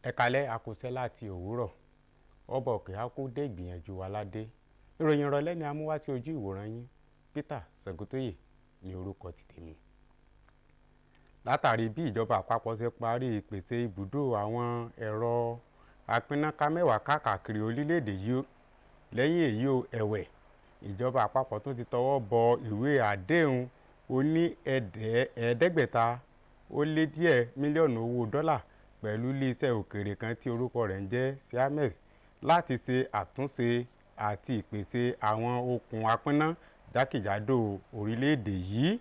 Ẹ̀kalẹ́ àkọsẹ́ láti òwúrọ̀ ọba òkè á kó dé ìgbìyànjú wa ládé. Ìròyìn ìrọ̀lẹ́ ni a mú wá sí ojú ìwòran yín. Peter Ṣàngótóyè ní orúkọ ti tèmi. Látàrí bí ìjọba àpapọ̀ ṣe parí ìpèsè ibùdó àwọn ẹ̀rọ apínnáká mẹ́wàá káàkiri orílẹ̀-èdè yìí, lẹ́yìn èyí ẹ̀wẹ̀ ìjọba àpapọ̀ tó ti tọwọ́ bọ ìwé àdéhùn oní ẹ̀ẹ́dẹ́gbẹ̀ta ó lé díẹ̀ mílíọ̀nù owó dọ́là pẹ̀lú iléeṣẹ́ òkèèrè kan tí orúkọ rẹ̀ ń jẹ́ Siemens láti ṣe àtúnṣe àti ìpèsè àwọn okùn apínná jákèjádò orílẹ̀-èdè yìí.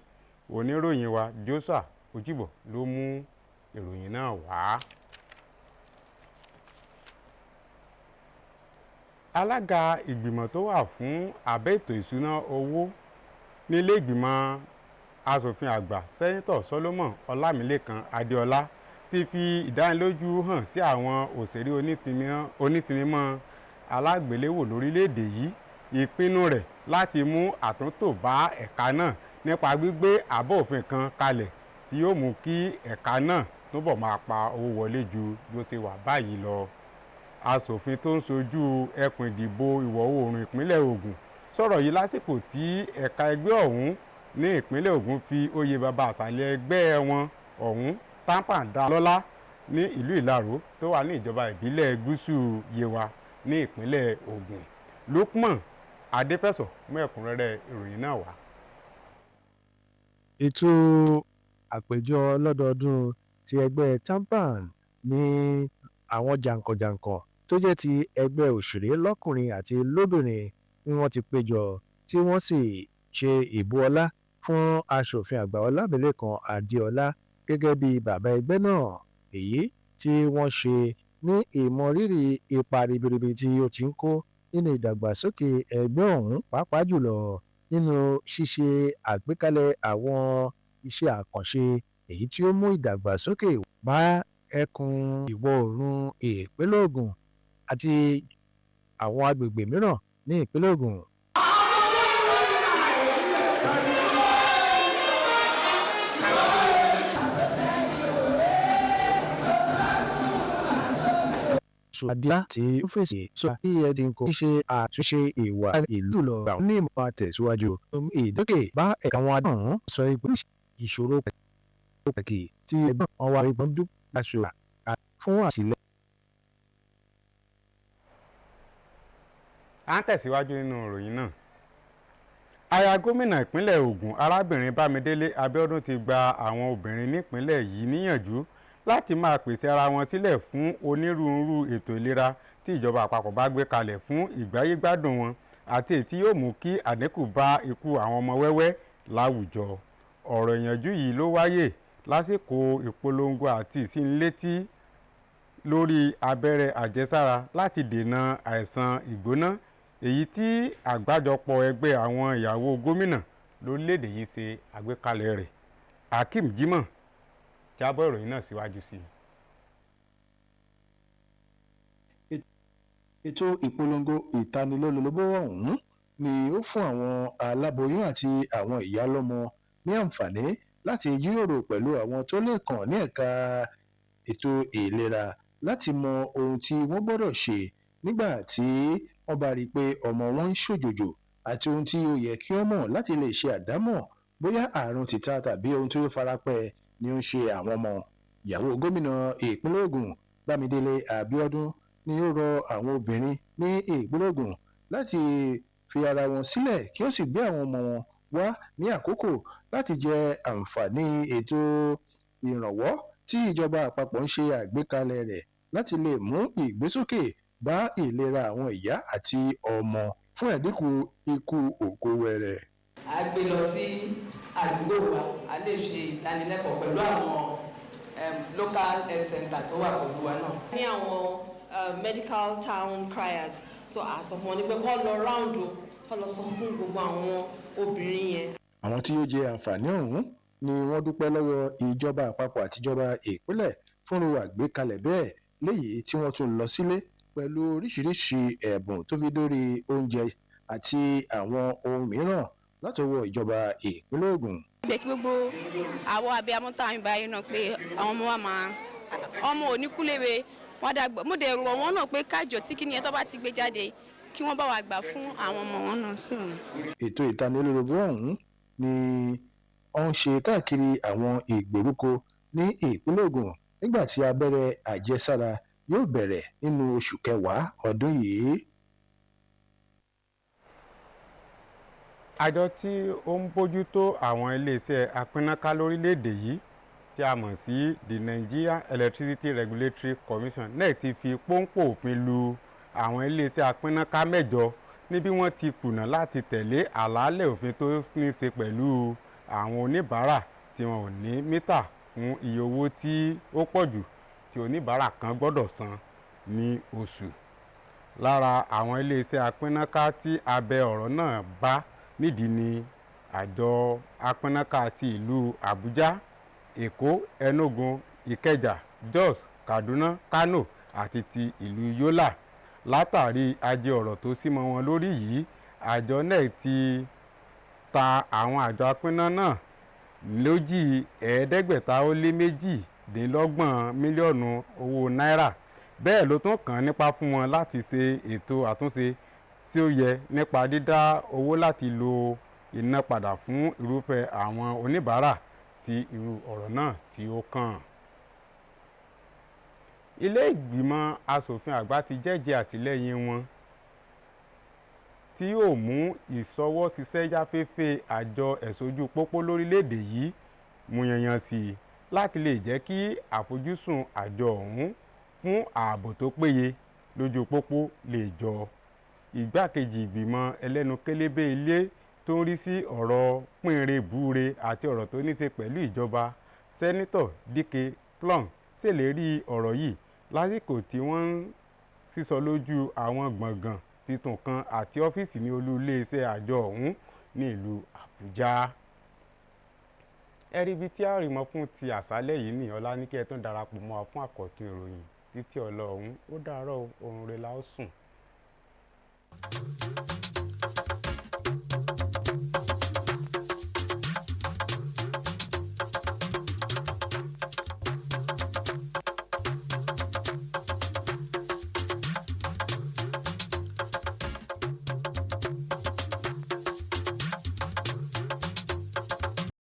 Oníròyìn wa Joshua Ojúbọ ló mú ìròyìn náà wá. Alága ìgbìmọ̀ tó wà fún àbẹ́ ètò ìṣúná owó nílé ìgbìmọ̀ asòfin àgbà Sẹ́nitọ̀ Solomon Ọlámilékan Adéọlá ti fi ìdánilójú hàn sí àwọn òṣèré onísinimá alágbéléwò lórílẹ̀‐èdè yìí ìpinnu rẹ̀ láti mú àtúntò bá ẹ̀ka náà nípa gbígbé àbọ̀ òfin kan kalẹ̀ tí yóò mú kí ẹ̀ka náà túbọ̀ máa pa owó wọlé ju bí ó ṣe wà báyìí lọ. Asòfin tó ń ṣojú ẹkùn ìdìbò ìwọ̀ oòrùn ìpínlẹ̀ Ògùn sọ̀rọ̀ yìí lásìkò tí ẹ̀ka ẹgbẹ́ ọ̀hún ní ìpínlẹ̀ Ògùn fi oyè bàbá àṣàlẹ̀ ẹgbẹ́ wọn ọ̀hún Tampan dá lọ́lá ní ìlú Ìlaró tó wà ní ìjọba ìbílẹ̀ Gúúsù Yewa ní ìpínlẹ̀ Ògùn. Lukman Adéfẹ̀sọ mú ẹ̀kúnrẹ́rẹ́ ìròyìn náà wá. Ètò àpéjọ lọ́dọọdún ti ẹgbẹ́ Tampan ní àwọn jàǹkànjàǹkàn tó jẹ́ ti ẹgbẹ́ òṣèré lọ́kùnrin àti lóbìnrin ni wọ́n ti péjọ tí wọ́n sì ṣe ìbú ọlá fún aṣòfin àgbà Ọlámilékan Adéọlá gẹ́gẹ́ bí bàbá ẹgbẹ́ náà, èyí tí wọ́n ṣe ní ìmọrírì ipa ribiribi tí ó ti ń kó nínú ìdàgbàsókè ẹgbẹ́ ọ̀hún, pàápàá jùlọ nínú ṣíṣe àgbékalẹ̀ àwọn iṣẹ́ àkànṣe èyí tí ó mú ìdàgbàsókè bá ẹkùn ìwọ̀ oòrùn ìpínlẹ̀ Ògùn àti àwọn agbègbè mìíràn ní ìpínlẹ̀ Ògùn. Adíá tí ó fèsì sọ bí ẹ ti ń kó ṣe àtúnṣe ìwà ìlú lọ gbà ní ìmọ̀ tẹ̀síwájú ìdókè bá ẹ̀ka wọn adùn sọ pé ìṣòro pàtàkì tí ẹgbẹ́ wọn wà ìbọn dúpọ̀ aṣọ fún àtìlẹ́yìn. À ń tẹ̀síwájú nínú ìròyìn náà. Aya gómìnà ìpínlẹ̀ Ògùn arábìnrin Bámidélé Abíọ́dún ti gba àwọn obìnrin nípìnlẹ̀ yìí níyànjú láti máa pèsè ara wọn sílẹ̀ fún onírúurú ètò ìlera tí ìjọba àpapọ̀ bá gbé kalẹ̀ fún ìgbáyégbádùn wọn àti èyí tí yóò mú kí àdínkù bá ikú àwọn ọmọ wẹ́wẹ́ láwùjọ. Ọ̀rọ̀ ìyànjú yìí ló wáyé lásìkò ìpolongo àti ìsínilétí lórí abẹ́rẹ́ àjẹsára láti dènà àìsàn ìgbóná èyí tí àgbájọpọ̀ ẹgbẹ́ àwọn ìyàwó gómìnà lórílẹ̀‐èdè yìí ṣe àgbékalẹ̀ rẹ̀. Hakeem Jimoh jábọ̀ ìròyìn náà síwájú sí i. Ètò ìpolongo ìtanilólobó ọ̀hún ni ó fún àwọn aláboyún àti àwọn ìyálọ́mọ ní àǹfààní láti jíròrò pẹ̀lú àwọn tó lè kàn ní ẹ̀ka ètò ìlera láti mọ ohun tí wọ́n gbọ́dọ̀ ṣe nígbà tí wọ́n bá rí i pé ọmọ wọn ń ṣòjòjò àti ohun tí ó yẹ kí wọ́n mọ̀ láti lè ṣe àdámọ̀ bóyá àrùn tìta tàbí ohun tí ó farapẹ́ ni ó ń ṣe àwọn ọmọ. Ìyàwó gómìnà ìpínlẹ̀ Ògùn Bámidélé Abíọ́dún ni ó rọ àwọn obìnrin ní ìpínlẹ̀ Ògùn láti fi ara wọn sílẹ̀ kí ó sì gbé àwọn ọmọ wọn wá ní àkókò láti jẹ àǹfààní ètò ìrànwọ́ tí ìjọba àpapọ̀ ń ṣe àgbékalẹ̀ rẹ̀ láti lè mú ìgbésókè bá ìlera àwọn ìyá àti ọmọ fún ẹ̀dínkù ikú òkòwẹrẹ. A gbé lọ sí àdúgbò wa, a lè ṣe ìdánilẹ́kọ̀ọ́ pẹ̀lú àwọn local health center tó wà pẹ̀lú wa náà. Ní àwọn medical town criers, so àsọ̀fún wọn ni pé kọ́ lọ round o, kọ́ lọ sọ fún gbogbo àwọn obìnrin yẹn. Àwọn tí yóò jẹ àǹfààní ọ̀hún ni wọ́n dúpẹ́ lọ́wọ́ ìjọba àpapọ̀ àtijọba ìpínlẹ̀ fún àgbékalẹ̀ bẹ́ẹ̀, léyìí tí wọ́n tún lọ sílé pẹ̀lú oríṣiríṣi ẹ̀bùn tó fi dórí oúnjẹ àti àwọn ohun mìíràn látọwọ́ ìjọba ìpínlẹ̀ Ògùn. Bẹ́ẹ̀ kí gbogbo àwọn abiyamọ tá à ń báyìí náà pé àwọn ọmọ wa máa ọmọ oníkúléwe wọ́n dàgbà mo dẹ̀ rọ̀ wọ́n náà pé kájọ tí kíni yẹn tó bá ti gbé jáde kí wọ́n bá wa gbà fún àwọn ọmọ wọn náà sọ̀rọ̀. ètò ìtanilólobó ọ̀hún ni ó ń ṣe káàkiri àwọn ìgbèríko ní ìpínlẹ̀ Ògùn nígbà tí abẹ́rẹ́ àjẹsára yóò bẹ̀rẹ̀ nínú oṣù kẹwàá ọdún yìí. àjọ tí ó ń bójútó àwọn iléeṣẹ́ apínnáká lórílẹ̀‐èdè yìí tí a mọ̀ sí the Nigeria Electricity Regulatory Commission NEC ti fi pọ́ńpọ́ òfin lu àwọn iléeṣẹ́ apínnáká mẹ́jọ ní bí wọ́n ti kùnà láti tẹ̀lé àlàálẹ̀ òfin tó ní í ṣe pẹ̀lú àwọn oníbàárà tí wọn ò ní mítà fún iye owó tí ó pọ̀ jù tí oníbàárà kan gbọ́dọ̀ san ní oṣù. lára àwọn iléeṣẹ́ apínnáká tí abẹ ọ̀rọ̀ náà bá nídìí ni àjọ apínnáká ti ìlú Àbújá, Èkó, Enugu, Ìkẹjà, Jos, Kaduna, Kano àti ti ìlú Yola. látàrí ajé ọ̀rọ̀ tó símọ́ wọn lórí yìí, àjọ NEC ti ta àwọn àjọ apínná náà lójì $582 mílíọ̀nù owó náírà. bẹ́ẹ̀ ló tún kàn án nípa fún wọn láti ṣe ètò àtúnṣe tí ó yẹ nípa dídá owó láti lo iná padà fún irúfẹ́ àwọn oníbàárà tí irú ọ̀rọ̀ náà tí ó kàn. ilé ìgbìmọ̀ asòfin àgbà ti jẹ́jẹ́ àtìlẹ́yìn wọn tí yóò mú ìṣọwọ́ṣiṣẹ́ yáfẹ́fẹ́ àjọ ẹ̀ṣọ́jú pópó lórílẹ̀‐èdè yìí mú yanyan sí i láti lè jẹ́ kí àfojúsùn àjọ ọ̀hún fún ààbò tó péye lójú pópó lè jọ. Igbákejì ìgbìmọ̀ ẹlẹ́nu kélébé ilé tó ń rí sí ọ̀rọ̀ pínre búre àti ọ̀rọ̀ tó ní ṣe pẹ̀lú ìjọba, Sẹ́nítọ̀ Dike Plum ṣèlérí ọ̀rọ̀ yìí lásìkò tí wọ́n ń sísọ lójú àwọn gbọ̀ngàn titun kan àti ọ́fíìsì ní olú iléeṣẹ́ àjọ ọ̀hún ní ìlú Àbújá. Ẹ rí ibi tí a rí mọ́ fún ti àṣálẹ́ yìí ní ọ̀la ní kí ẹ tún darapọ̀ mọ́ wa fún àkọ́tún ìròyìn títí ọ̀la ọ̀hún. Ó dàárọ̀, oorun rẹ̀ la ó sùn.